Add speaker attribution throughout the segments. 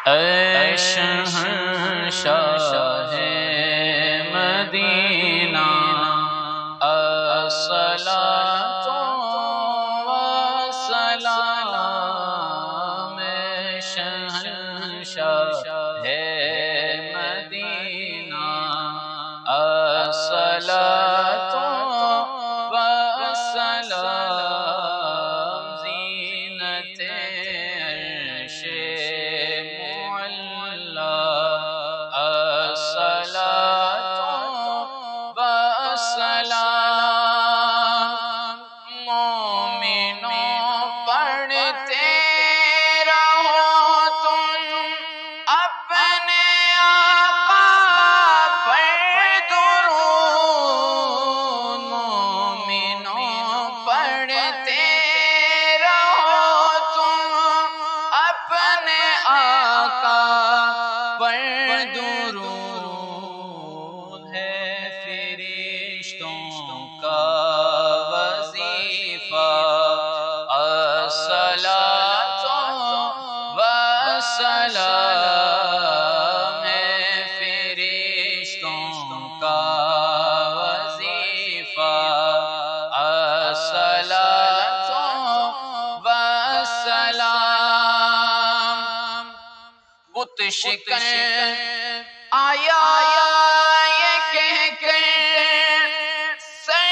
Speaker 1: اے شہنشاہ مدینہ الصلاۃ والسلام، اے شہنشاہ مدینہ الصلاۃ والسلام، زینت عرش معلی الصلاۃ والسلام، مومنوں پڑھتے رہو تم اپنے آقا پر درود، مومنوں پڑھتے رہو تم اپنے آقا پر درود، ہے فرشتوں کا وظیفہ الصلاۃ والسلام، ہے فرشتوں کا وظیفہ الصلاۃ والسلام، بت شکن آیا یہ کہہ کر سر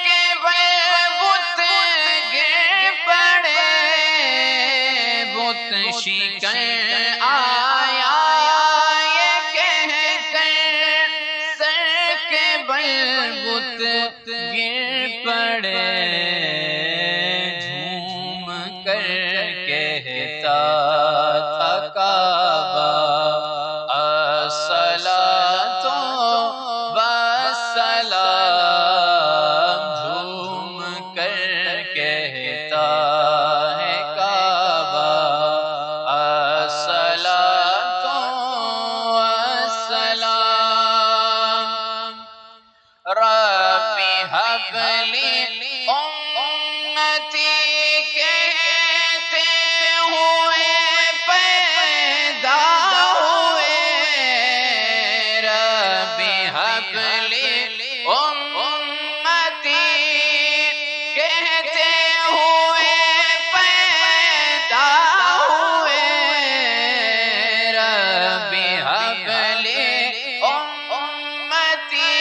Speaker 1: کے بل بت گر پڑے، بت شکن آیا یہ کہہ کر سر کے بل بت گر پڑے، جھوم کر کہتا تھا کعبہ الصلاۃ والسلام، جھوم کر کہتا ہے کعبہ الصلاۃ والسلام، رب هب لی امتی کہتے ہوئے پیدا ہوئے، رب هب لی امتی کہتے ہوئے پیدا ہوئے، رب هب لی امتی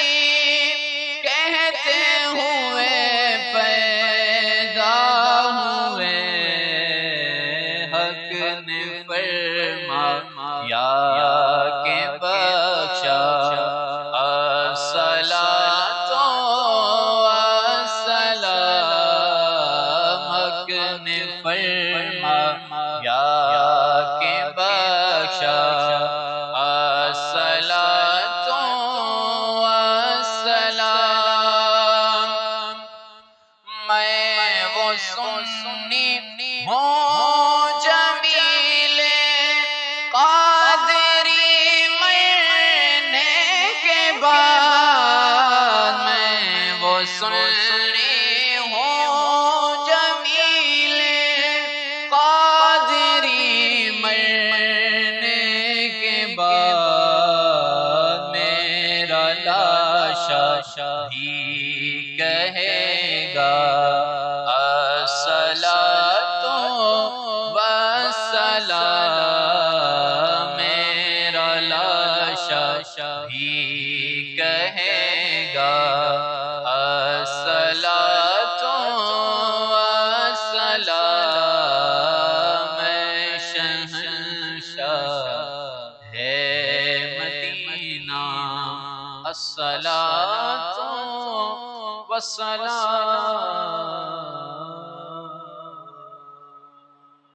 Speaker 1: کہتے ہوئے پیدا ہوئے، حق نے فرمایا کہ بخشا الصلاۃ والسلام، حق نے فرمایا کہ بخشا الصلاۃ والسلام، میں وہ سنی ہوں جمیل قادری مرنے کے بعد، میں وہ سنی ہوں جمیل قادری مرنے کے بعد، میرا لاشا ہی کہے گا الصلاۃ والسلام، میرا لاشا ہی کہے گا الصلاۃ والسلام، میں شہنشاہ مدینہ الصلاۃ والسلام۔